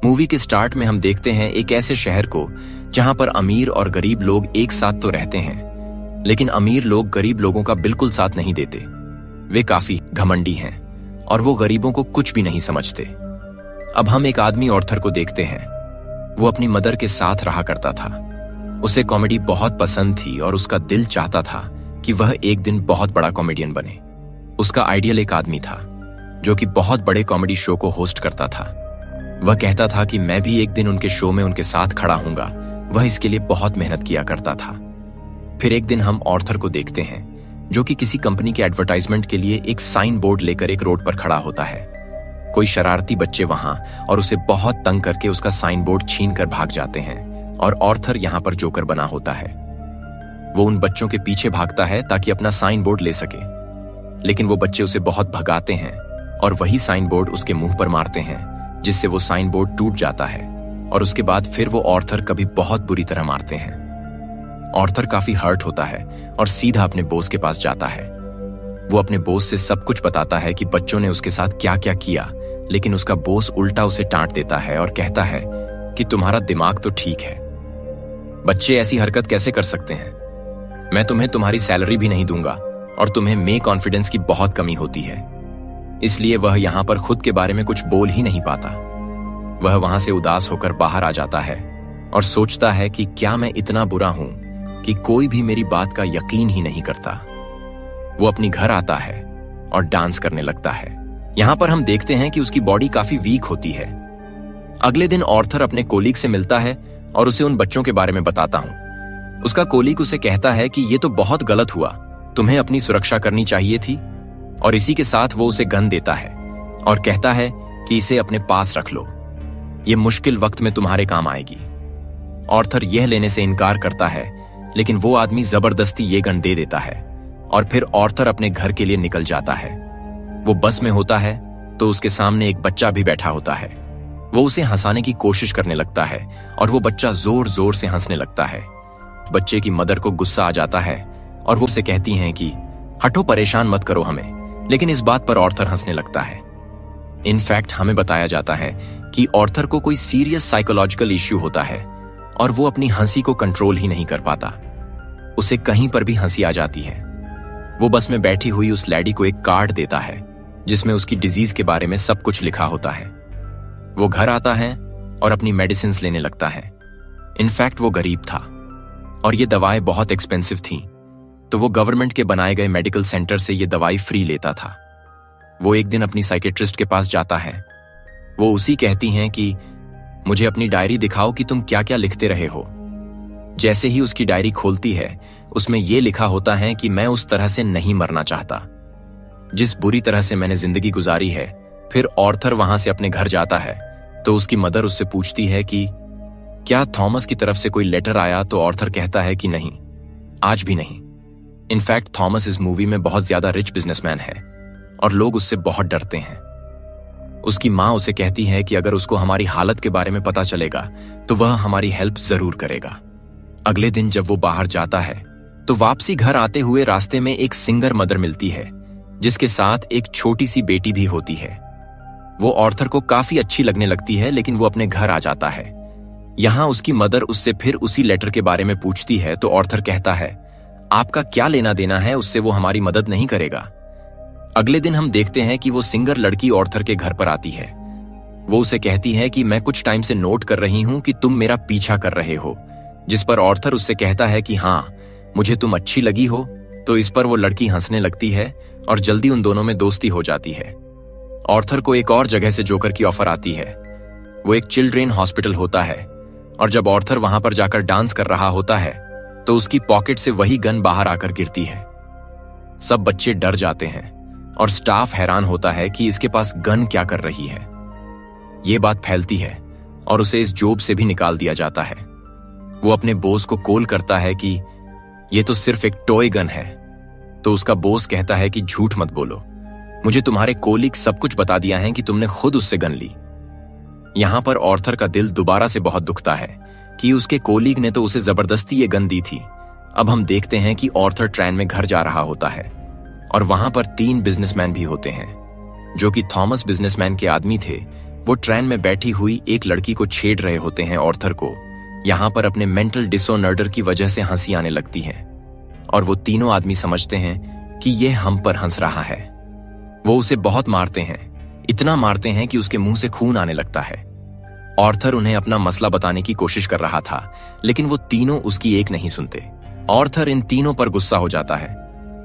Movie के start में हम देखते हैं एक ऐसे शहर को जहां पर अमीर और गरीब लोग एक साथ तो रहते हैं, लेकिन अमीर लोग गरीब लोगों का बिल्कुल साथ नहीं देते। वे काफी घमंडी हैं और वो गरीबों को कुछ भी नहीं समझते। अब हम एक आदमी ऑर्थर को देखते हैं। वो अपनी मदर के साथ रहा करता था। उसे कॉमेडी बहुत पसंद थी और उसका दिल चाहता था कि वह एक दिन बहुत बड़ा कॉमेडियन बने। उसका आइडियल एक आदमी था जो कि बहुत बड़े कॉमेडी शो को होस्ट करता था। वह कहता था कि मैं भी एक दिन उनके शो में उनके साथ खड़ा हूंगा। वह इसके लिए बहुत मेहनत किया करता था। फिर एक दिन हम ऑर्थर को देखते हैं जो कि किसी कंपनी के एडवर्टाइजमेंट के लिए एक साइन बोर्ड लेकर एक रोड पर खड़ा होता है। कोई शरारती बच्चे वहां और उसे बहुत तंग करके उसका साइन बोर्ड छीन कर भाग जाते हैं और ऑर्थर यहां पर जोकर बना होता है। वो उन बच्चों के पीछे भागता है ताकि अपना साइन बोर्ड ले सके, लेकिन वो बच्चे उसे बहुत भगाते हैं और वही साइन बोर्ड उसके मुंह पर मारते हैं, जिससे वो साइन बोर्ड टूट जाता है और उसके बाद फिर वो ऑर्थर कभी बहुत बुरी तरह मारते हैं। ऑर्थर काफी हर्ट होता है और सीधा अपने बॉस के पास जाता है। वो अपने बॉस से सब कुछ बताता है कि बच्चों ने उसके साथ क्या क्या किया, लेकिन उसका बॉस उल्टा उसे डांट देता है और कहता है कि तुम्हारा दिमाग तो ठीक है, बच्चे ऐसी हरकत कैसे कर सकते हैं? मैं तुम्हें तुम्हारी सैलरी भी नहीं दूंगा और तुम्हें में कॉन्फिडेंस की बहुत कमी होती है। इसलिए वह यहां पर खुद के बारे में कुछ बोल ही नहीं पाता। वह वहां से उदास होकर बाहर आ जाता है और सोचता है कि क्या मैं इतना बुरा हूं कि कोई भी मेरी बात का यकीन ही नहीं करता। वो अपनी घर आता है और डांस करने लगता है। यहां पर हम देखते हैं कि उसकी बॉडी काफी वीक होती है। अगले दिन ऑर्थर अपने कोलीग से मिलता है और उसे उन बच्चों के बारे में बताता हूं। उसका कोलीग उसे कहता है कि ये तो बहुत गलत हुआ, तुम्हें अपनी सुरक्षा करनी चाहिए थी, और इसी के साथ वो उसे गन देता है और कहता है कि इसे अपने पास रख लो, ये मुश्किल वक्त में तुम्हारे काम आएगी। ऑर्थर यह लेने से इनकार करता है, लेकिन वो आदमी जबरदस्ती ये गन दे देता है और फिर ऑर्थर अपने घर के लिए निकल जाता है। वो बस में होता है तो उसके सामने एक बच्चा भी बैठा होता है। वो उसे हंसाने की कोशिश करने लगता है और वो बच्चा जोर जोर से हंसने लगता है। बच्चे की मदर को गुस्सा आ जाता है और वो उसे कहती हैं कि हटो, परेशान मत करो हमें, लेकिन इस बात पर ऑर्थर हंसने लगता है। इनफैक्ट हमें बताया जाता है कि ऑर्थर को कोई सीरियस साइकोलॉजिकल इश्यू होता है और वो अपनी हंसी को कंट्रोल ही नहीं कर पाता। उसे कहीं पर भी हंसी आ जाती है। वो बस में बैठी हुई उस लैडी को एक कार्ड देता है जिसमें उसकी डिजीज के बारे में सब कुछ लिखा होता है। वो घर आता है और अपनी मेडिसिन लेने लगता है। इनफैक्ट वो गरीब था और ये दवाएं बहुत एक्सपेंसिव थीं, तो वो गवर्नमेंट के बनाए गए मेडिकल सेंटर से ये दवाई फ्री लेता था। वो एक दिन अपनी साइकेट्रिस्ट के पास जाता है। वो उसी कहती हैं कि मुझे अपनी डायरी दिखाओ कि तुम क्या क्या लिखते रहे हो। जैसे ही उसकी डायरी खोलती है, उसमें यह लिखा होता है कि मैं उस तरह से नहीं मरना चाहता जिस बुरी तरह से मैंने जिंदगी गुजारी है। फिर ऑर्थर वहां से अपने घर जाता है तो उसकी मदर उससे पूछती है कि क्या थॉमस की तरफ से कोई लेटर आया, तो ऑर्थर कहता है कि नहीं, आज भी नहीं। इनफैक्ट थॉमस इस मूवी में बहुत ज्यादा रिच बिजनेसमैन है और लोग उससे बहुत डरते हैं। उसकी माँ उसे कहती है कि अगर उसको हमारी हालत के बारे में पता चलेगा तो वह हमारी हेल्प जरूर करेगा। अगले दिन जब वो बाहर जाता है तो वापसी घर आते हुए रास्ते में एक सिंगर मदर मिलती है जिसके साथ एक छोटी सी बेटी भी होती है। वो ऑर्थर को काफी अच्छी लगने लगती है, लेकिन वो अपने घर आ जाता है। यहां उसकी मदर उससे फिर उसी लेटर के बारे में पूछती है तो ऑर्थर कहता है आपका क्या लेना देना है उससे, वो हमारी मदद नहीं करेगा। अगले दिन हम देखते हैं कि वो सिंगर लड़की ऑर्थर के घर पर आती है। वो उसे कहती है कि मैं कुछ टाइम से नोट कर रही हूं कि तुम मेरा पीछा कर रहे हो, जिस पर ऑर्थर उससे कहता है कि हाँ, मुझे तुम अच्छी लगी हो। तो इस पर वो लड़की हंसने लगती है और जल्दी उन दोनों में दोस्ती हो जाती है। ऑर्थर को एक और जगह से जोकर की ऑफर आती है। वो एक चिल्ड्रेन हॉस्पिटल होता है और जब ऑर्थर वहां पर जाकर डांस कर रहा होता है तो उसकी पॉकेट से वही गन बाहर आकर गिरती है। सब बच्चे डर जाते हैं और स्टाफ हैरान होता है कि इसके पास गन क्या कर रही है। ये बात फैलती है और उसे इस जॉब से भी निकाल दिया जाता है। वो अपने बॉस को कॉल करता है कि ये तो सिर्फ एक टॉय गन है। तो उसका बॉस कहता है कि झूठ मत बोलो, मुझे तुम्हारे कोलीग सब कुछ बता दिया है कि तुमने खुद उससे गन ली। यहां पर ऑर्थर का दिल दोबारा से बहुत दुखता है कि उसके कोलीग ने तो उसे जबरदस्ती ये गन दी थी। अब हम देखते हैं कि ऑर्थर ट्रेन में घर जा रहा होता है और वहां पर 3 बिजनेसमैन भी होते हैं जो कि थॉमस बिजनेसमैन के आदमी थे वो ट्रेन में बैठी हुई एक लड़की को छेड़ रहे होते हैं ऑर्थर को। यहाँ पर अपने मेंटल डिसऑर्डर की वजह से हंसी आने लगती है और वो तीनों आदमी समझते हैं कि ये हम पर हंस रहा है। वो उसे बहुत मारते हैं, इतना मारते हैं कि उसके मुंह से खून आने लगता है। ऑर्थर उन्हें अपना मसला बताने की कोशिश कर रहा था, लेकिन वो तीनों उसकी एक नहीं सुनते। ऑर्थर इन तीनों पर गुस्सा हो जाता है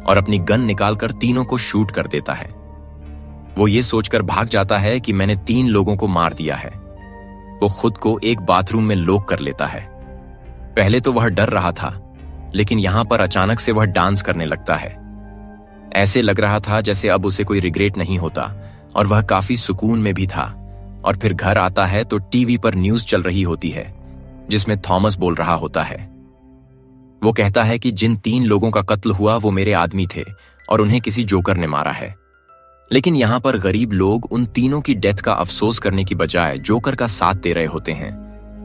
और अपनी गन निकालकर तीनों को शूट कर देता है। वो ये सोचकर भाग जाता है कि मैंने 3 लोगों को मार दिया है। वो खुद को एक बाथरूम में लॉक कर लेता है। पहले तो वह डर रहा था, लेकिन यहां पर अचानक से वह डांस करने लगता है। ऐसे लग रहा था जैसे अब उसे कोई रिग्रेट नहीं होता और वह काफी सुकून में भी था। और फिर घर आता है तो टीवी पर न्यूज चल रही होती है, जिसमें थॉमस बोल रहा होता है। वो कहता है कि जिन 3 लोगों का कत्ल हुआ वो मेरे आदमी थे और उन्हें किसी जोकर ने मारा है। लेकिन यहां पर गरीब लोग उन तीनों की डेथ का अफसोस करने की बजाय जोकर का साथ दे रहे होते हैं,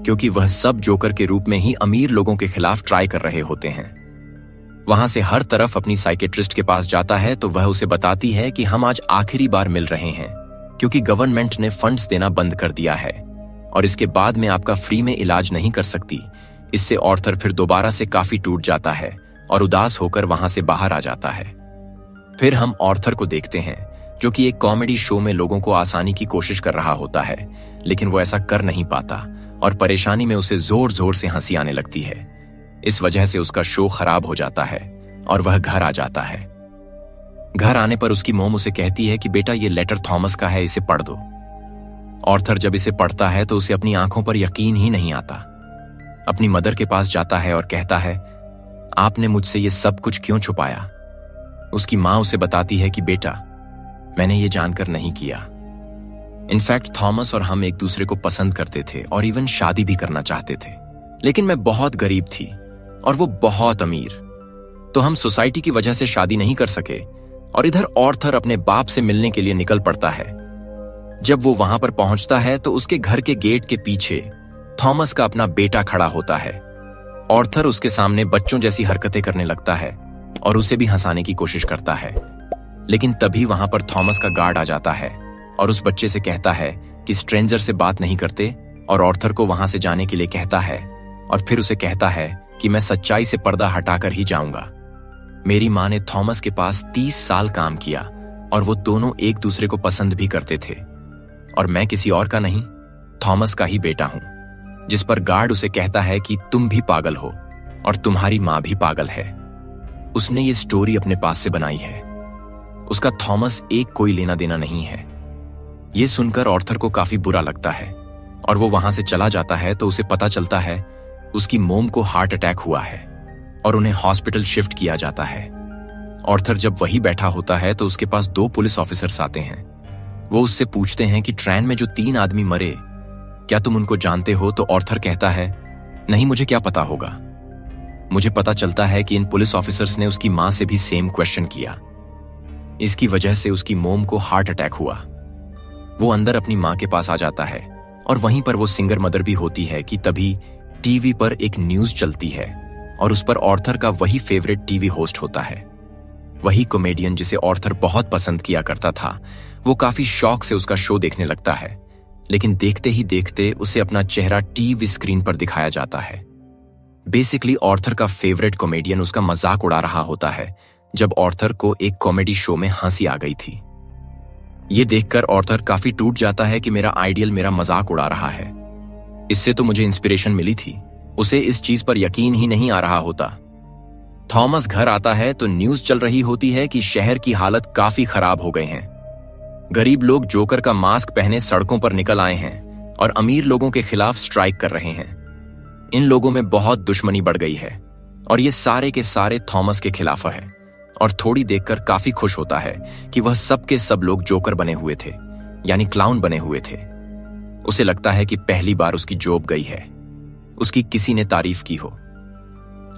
क्योंकि वह सब जोकर के रूप में ही अमीर लोगों के खिलाफ ट्राई कर रहे होते हैं। वहां से हर तरफ अपनी साइकेट्रिस्ट के पास जाता है तो वह उसे बताती है कि हम आज आखिरी बार मिल रहे हैं, क्योंकि गवर्नमेंट ने फंड्स देना बंद कर दिया है और इसके बाद में आपका फ्री में इलाज नहीं कर सकती। इससे ऑर्थर फिर दोबारा से काफी टूट जाता है और उदास होकर वहां से बाहर आ जाता है। फिर हम ऑर्थर को देखते हैं, जो कि एक कॉमेडी शो में लोगों को आसानी की कोशिश कर रहा होता है, लेकिन वो ऐसा कर नहीं पाता और परेशानी में उसे जोर जोर से हंसी आने लगती है। इस वजह से उसका शो खराब हो जाता है और वह घर आ जाता है। घर आने पर उसकी मोम उसे कहती है कि बेटा ये लेटर थॉमस का है, इसे पढ़ दो। ऑर्थर जब इसे पढ़ता है तो उसे अपनी आंखों पर यकीन ही नहीं आता। अपनी मदर के पास जाता है और कहता है, आपने मुझसे ये सब कुछ क्यों छुपाया? उसकी मां उसे बताती है कि बेटा, मैंने ये जानकर नहीं किया। इनफैक्ट थॉमस और हम एक दूसरे को पसंद करते थे और इवन शादी भी करना चाहते थे, लेकिन मैं बहुत गरीब थी और वो बहुत अमीर, तो हम सोसाइटी की वजह से शादी नहीं कर सके। और इधर ऑर्थर अपने बाप से मिलने के लिए निकल पड़ता है। जब वो वहां पर पहुंचता है तो उसके घर के गेट के पीछे थॉमस का अपना बेटा खड़ा होता है। ऑर्थर उसके सामने बच्चों जैसी हरकतें करने लगता है और उसे भी हंसाने की कोशिश करता है, लेकिन तभी वहां पर थॉमस का गार्ड आ जाता है और उस बच्चे से कहता है कि स्ट्रेंजर से बात नहीं करते, और ऑर्थर को वहां से जाने के लिए कहता है और फिर उसे कहता है कि मैं सच्चाई से पर्दा हटाकर ही जाऊंगा। मेरी मां ने थॉमस के पास 30 साल काम किया और वो दोनों एक दूसरे को पसंद भी करते थे, और मैं किसी और का नहीं, थॉमस का ही बेटा हूं। जिस पर गार्ड उसे कहता है कि तुम भी पागल हो और तुम्हारी मां भी पागल है। उसने ये स्टोरी अपने पास से बनाई है, उसका थॉमस एक कोई लेना देना नहीं है। यह सुनकर ऑर्थर को काफी बुरा लगता है और वो वहां से चला जाता है तो उसे पता चलता है उसकी मोम को हार्ट अटैक हुआ है और उन्हें हॉस्पिटल शिफ्ट किया जाता है। ऑर्थर जब वही बैठा होता है तो उसके पास 2 पुलिस ऑफिसर्स आते हैं। वो उससे पूछते हैं कि ट्रेन में जो 3 आदमी मरे, क्या तुम उनको जानते हो? तो ऑर्थर कहता है, नहीं, मुझे क्या पता होगा। मुझे पता चलता है कि इन पुलिस ऑफिसर्स ने उसकी मां से भी सेम क्वेश्चन किया। इसकी वजह से उसकी मोम को हार्ट अटैक हुआ। वो अंदर अपनी मां के पास आ जाता है और वहीं पर वो सिंगर मदर भी होती है कि तभी टीवी पर एक न्यूज चलती है और उस पर ऑर्थर का वही फेवरेट टीवी होस्ट होता है, वही कॉमेडियन जिसे ऑर्थर बहुत पसंद किया करता था। वो काफी शौक से उसका शो देखने लगता है, लेकिन देखते ही देखते उसे अपना चेहरा टीवी स्क्रीन पर दिखाया जाता है। बेसिकली ऑर्थर का फेवरेट कॉमेडियन उसका मजाक उड़ा रहा होता है जब ऑर्थर को एक कॉमेडी शो में हंसी आ गई थी। ये देखकर ऑर्थर काफी टूट जाता है कि मेरा आइडियल मेरा मजाक उड़ा रहा है। इससे तो मुझे इंस्पिरेशन मिली थी। उसे इस चीज पर यकीन ही नहीं आ रहा होता। थॉमस घर आता है तो न्यूज चल रही होती है कि शहर की हालत काफी खराब हो गए हैं। गरीब लोग जोकर का मास्क पहने सड़कों पर निकल आए हैं और अमीर लोगों के खिलाफ स्ट्राइक कर रहे हैं। इन लोगों में बहुत दुश्मनी बढ़ गई है और ये सारे के सारे थॉमस के खिलाफ है। और थोड़ी देखकर काफी खुश होता है कि वह सब के सब लोग जोकर बने हुए थे, यानी क्लाउन बने हुए थे। उसे लगता है कि पहली बार उसकी जॉब गई है, उसकी किसी ने तारीफ की हो।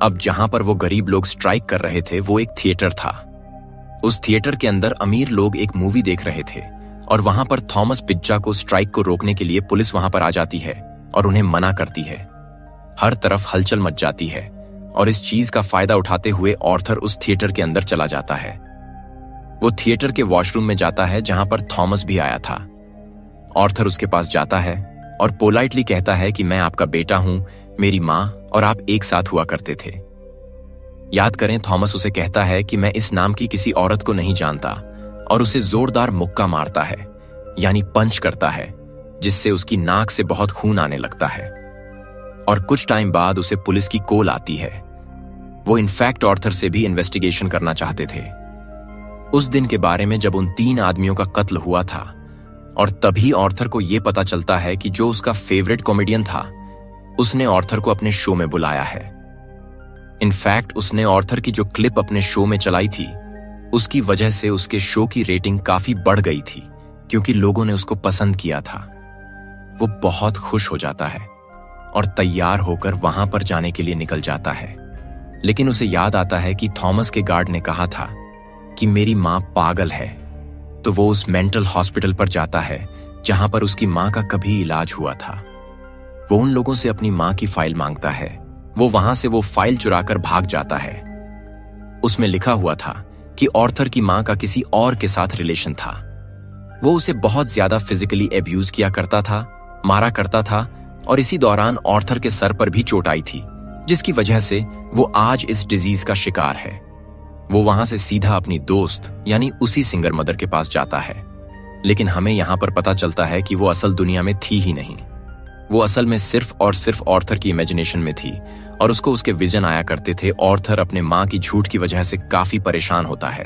अब जहां पर वो गरीब लोग स्ट्राइक कर रहे थे वो एक थिएटर था। उस थिएटर के अंदर अमीर लोग एक मूवी देख रहे थे और वहां पर थॉमस पिज्जा को स्ट्राइक को रोकने के लिए पुलिस वहां पर आ जाती है और उन्हें मना करती है। हर तरफ हलचल मच जाती है और इस चीज का फायदा उठाते हुए ऑर्थर उस थिएटर के अंदर चला जाता है। वो थिएटर के वॉशरूम में जाता है जहां पर थॉमस भी आया था। ऑर्थर उसके पास जाता है और पोलाइटली कहता है कि मैं आपका बेटा हूं, मेरी माँ और आप एक साथ हुआ करते थे। याद करें, थॉमस उसे कहता है कि मैं इस नाम की किसी औरत को नहीं जानता और उसे जोरदार मुक्का मारता है, यानी पंच करता है, जिससे उसकी नाक से बहुत खून आने लगता है। और कुछ टाइम बाद उसे पुलिस की कॉल आती है। वो इनफैक्ट ऑर्थर से भी इन्वेस्टिगेशन करना चाहते थे उस दिन के बारे में जब उन 3 आदमियों का कत्ल हुआ था। और तभी ऑर्थर को यह पता चलता है कि जो उसका फेवरेट कॉमेडियन था उसने ऑर्थर को अपने शो में बुलाया है। इनफैक्ट उसने ऑर्थर की जो क्लिप अपने शो में चलाई थी उसकी वजह से उसके शो की रेटिंग काफी बढ़ गई थी, क्योंकि लोगों ने उसको पसंद किया था। वो बहुत खुश हो जाता है और तैयार होकर वहां पर जाने के लिए निकल जाता है। लेकिन उसे याद आता है कि थॉमस के गार्ड ने कहा था कि मेरी माँ पागल है। तो वो उस मेंटल हॉस्पिटल पर जाता है जहां पर उसकी माँ का कभी इलाज हुआ था। वो उन लोगों से अपनी माँ की फाइल मांगता है। वो वहां से वो फाइल चुराकर भाग जाता है। उसमें लिखा हुआ था कि ऑर्थर की माँ का किसी और के साथ रिलेशन था। वो उसे बहुत ज्यादा फिजिकली एब्यूज किया करता था, मारा करता था, और इसी दौरान ऑर्थर के सर पर भी चोट आई थी, जिसकी वजह से वो आज इस डिजीज का शिकार है। वो वहां से सीधा अपनी दोस्त यानी उसी सिंगर मदर के पास जाता है। लेकिन हमें यहां पर पता चलता है कि वो असल दुनिया में थी ही नहीं। वो असल में सिर्फ और सिर्फ ऑर्थर की इमेजिनेशन में थी और उसको उसके विजन आया करते थे। ऑर्थर अपने माँ की झूठ की वजह से काफी परेशान होता है।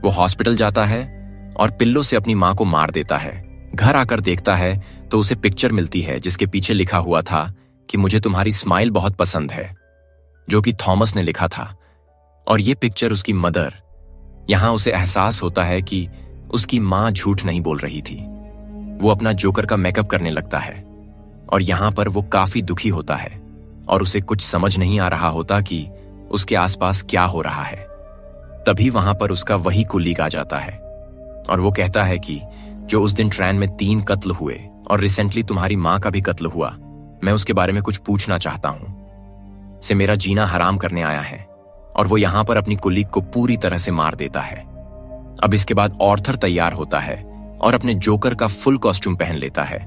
वो हॉस्पिटल जाता है और पिल्लों से अपनी माँ को मार देता है। घर आकर देखता है तो उसे पिक्चर मिलती है जिसके पीछे लिखा हुआ था कि मुझे तुम्हारी स्माइल बहुत पसंद है, जो कि थॉमस ने लिखा था। और ये पिक्चर उसकी मदर। यहां उसे एहसास होता है कि उसकी मां झूठ नहीं बोल रही थी। वो अपना जोकर का मेकअप करने लगता है और यहां पर वो काफी दुखी होता है और उसे कुछ समझ नहीं आ रहा होता कि उसके आसपास क्या हो रहा है। तभी वहां पर उसका वही कुलीग आ जाता है और वो कहता है कि जो उस दिन ट्रेन में 3 कत्ल हुए और रिसेंटली तुम्हारी मां का भी कत्ल हुआ, मैं उसके बारे में कुछ पूछना चाहता हूं। से मेरा जीना हराम करने आया है। और वो यहां पर अपनी कुलीग को पूरी तरह से मार देता है। अब इसके बाद ऑर्थर तैयार होता है और अपने जोकर का फुल कॉस्ट्यूम पहन लेता है।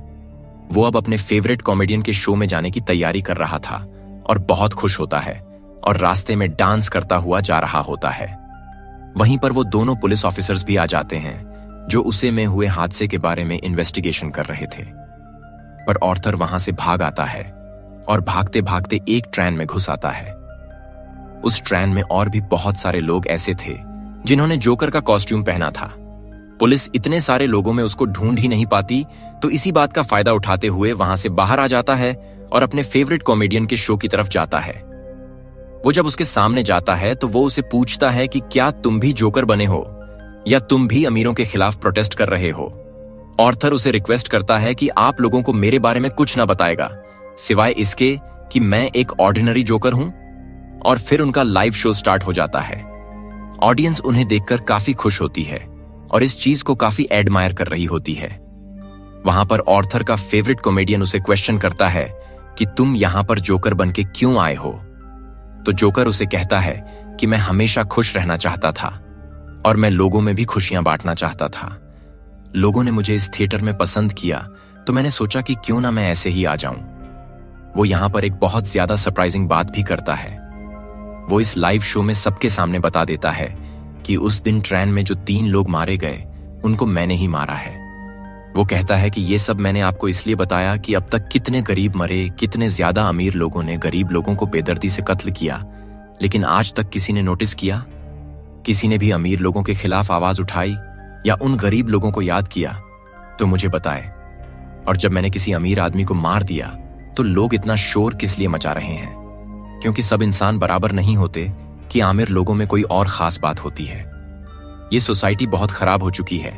वो अब अपने फेवरेट कॉमेडियन के शो में जाने की तैयारी कर रहा था और बहुत खुश होता है और रास्ते में डांस करता हुआ जा रहा होता है। वहीं पर वो दोनों पुलिस ऑफिसर्स भी आ जाते हैं जो उसे में हुए हादसे के बारे में इन्वेस्टिगेशन कर रहे थे। पर ऑर्थर वहां से भाग आता है और भागते भागते एक ट्रेन में घुस आता है। उस ट्रेन में और भी बहुत सारे लोग ऐसे थे जिन्होंने जोकर का कॉस्ट्यूम पहना था। पुलिस इतने सारे लोगों में उसको ढूंढ ही नहीं पाती, तो इसी बात का फायदा उठाते हुए वहां से बाहर आ जाता है और अपने फेवरेट कॉमेडियन के शो की तरफ जाता है। वो जब उसके सामने जाता है तो वो उसे पूछता है कि क्या तुम भी जोकर बने हो या तुम भी अमीरों के खिलाफ प्रोटेस्ट कर रहे हो। ऑर्थर उसे रिक्वेस्ट करता है कि आप लोगों को मेरे बारे में कुछ ना बताएगा सिवाय इसके कि मैं एक ऑर्डिनरी जोकर हूं। और फिर उनका लाइव शो स्टार्ट हो जाता है। ऑडियंस उन्हें देखकर काफी खुश होती है और इस चीज को काफी एडमायर कर रही होती है। वहां पर ऑर्थर का फेवरेट कॉमेडियन उसे क्वेश्चन करता है कि तुम यहां पर जोकर बनके क्यों आए हो। तो जोकर उसे कहता है कि मैं हमेशा खुश रहना चाहता था और मैं लोगों में भी खुशियां बांटना चाहता था। लोगों ने मुझे इस थिएटर में पसंद किया तो मैंने सोचा कि क्यों ना मैं ऐसे ही आ जाऊं। वो यहां पर एक बहुत ज्यादा सरप्राइजिंग बात भी करता है। वो इस लाइव शो में सबके सामने बता देता है कि उस दिन ट्रेन में जो 3 लोग मारे गए उनको मैंने ही मारा है। वो कहता है कि ये सब मैंने आपको इसलिए बताया कि अब तक कितने गरीब मरे, कितने ज्यादा अमीर लोगों ने गरीब लोगों को बेदर्दी से कत्ल किया, लेकिन आज तक किसी ने नोटिस किया? किसी ने भी अमीर लोगों के खिलाफ आवाज उठाई या उन गरीब लोगों को याद किया? तो मुझे बताए। और जब मैंने किसी अमीर आदमी को मार दिया तो लोग इतना शोर किस लिए मचा रहे हैं? क्योंकि सब इंसान बराबर नहीं होते कि आमिर लोगों में कोई और खास बात होती है। ये सोसाइटी बहुत खराब हो चुकी है।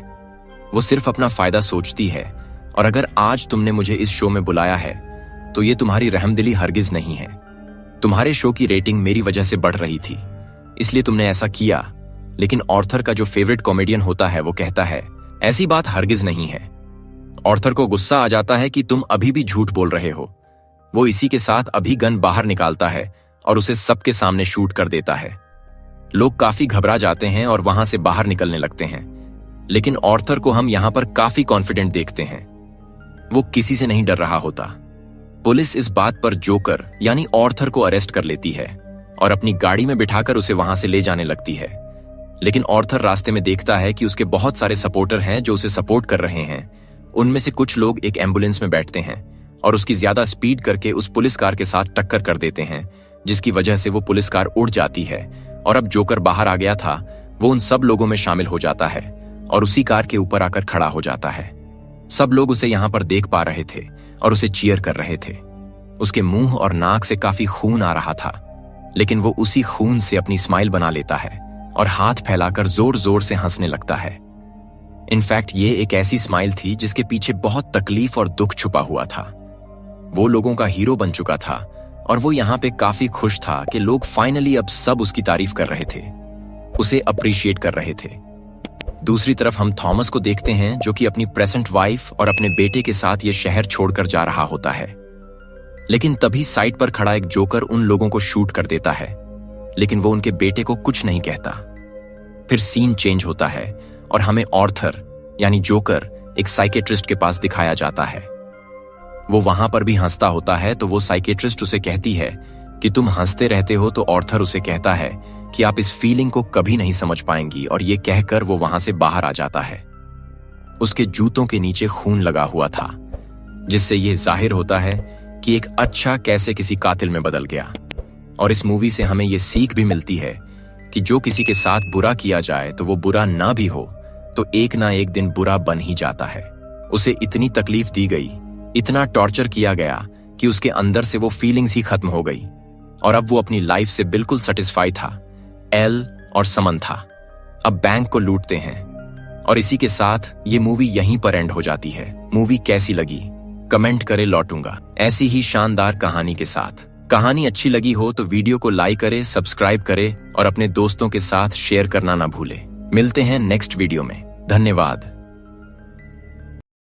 वो सिर्फ अपना फायदा सोचती है और अगर आज तुमने मुझे इस शो में बुलाया है तो ये तुम्हारी रहमदिली हरगिज नहीं है। तुम्हारे शो की रेटिंग मेरी वजह से बढ़ रही थी इसलिए तुमने ऐसा किया। लेकिन ऑर्थर का जो फेवरेट कॉमेडियन होता है वो कहता है ऐसी बात हरगिज नहीं है। ऑर्थर को गुस्सा आ जाता है कि तुम अभी भी झूठ बोल रहे हो। वो इसी के साथ अभी गन बाहर निकालता है और उसे सबके सामने शूट कर देता है। लोग काफी घबरा जाते हैं और वहां से बाहर निकलने लगते हैं। लेकिन ऑर्थर को हम यहां पर काफी कॉन्फिडेंट देखते हैं वो किसी से नहीं डर रहा होता। पुलिस इस बात पर जोकर यानी ऑर्थर को अरेस्ट कर लेती है और अपनी गाड़ी में बिठाकर उसे वहां से ले जाने लगती है। लेकिन ऑर्थर रास्ते में देखता है कि उसके बहुत सारे सपोर्टर हैं जो उसे सपोर्ट कर रहे हैं। उनमें से कुछ लोग एक एम्बुलेंस में बैठते हैं और उसकी ज्यादा स्पीड करके उस पुलिस कार के साथ टक्कर कर देते हैं, जिसकी वजह से वो पुलिस कार उड़ जाती है। और अब जोकर बाहर आ गया था, वो उन सब लोगों में शामिल हो जाता है और उसी कार के ऊपर आकर खड़ा हो जाता है। सब लोग उसे यहां पर देख पा रहे थे और उसे चीयर कर रहे थे। उसके मुंह और नाक से काफी खून आ रहा था, लेकिन वो उसी खून से अपनी स्माइल बना लेता है और हाथ फैलाकर जोर जोर से हंसने लगता है। इनफैक्ट ये एक ऐसी स्माइल थी जिसके पीछे बहुत तकलीफ और दुख छुपा हुआ था। वो लोगों का हीरो बन चुका था और वो यहाँ पे काफी खुश था कि लोग फाइनली अब सब उसकी तारीफ कर रहे थे, उसे अप्रिशिएट कर रहे थे। दूसरी तरफ हम थॉमस को देखते हैं जो कि अपनी प्रेजेंट वाइफ और अपने बेटे के साथ ये शहर छोड़कर जा रहा होता है। लेकिन तभी साइड पर खड़ा एक जोकर उन लोगों को शूट कर देता है, लेकिन वो उनके बेटे को कुछ नहीं कहता। फिर सीन चेंज होता है और हमें ऑर्थर यानी जोकर एक साइकेट्रिस्ट के पास दिखाया जाता है। वो वहां पर भी हंसता होता है, तो वो साइकेट्रिस्ट उसे कहती है कि तुम हंसते रहते हो, तो ऑर्थर उसे कहता है कि आप इस फीलिंग को कभी नहीं समझ पाएंगी, और ये कहकर वो वहां से बाहर आ जाता है। उसके जूतों के नीचे खून लगा हुआ था, जिससे ये जाहिर होता है कि एक अच्छा कैसे किसी कातिल में बदल गया। और इस मूवी से हमें ये सीख भी मिलती है कि जो किसी के साथ बुरा किया जाए तो वो बुरा ना भी हो तो एक ना एक दिन बुरा बन ही जाता है। उसे इतनी तकलीफ दी गई, इतना टॉर्चर किया गया कि उसके अंदर से वो फीलिंग्स ही खत्म हो गई और अब वो अपनी लाइफ से बिल्कुल सेटिस्फाई था। एल और समंथा अब बैंक को लूटते हैं और इसी के साथ ये मूवी यहीं पर एंड हो जाती है। मूवी कैसी लगी कमेंट करे, लौटूंगा ऐसी ही शानदार कहानी के साथ। कहानी अच्छी लगी हो तो वीडियो को लाइक करे, सब्सक्राइब करे और अपने दोस्तों के साथ शेयर करना ना भूले। मिलते हैं नेक्स्ट वीडियो में। धन्यवाद।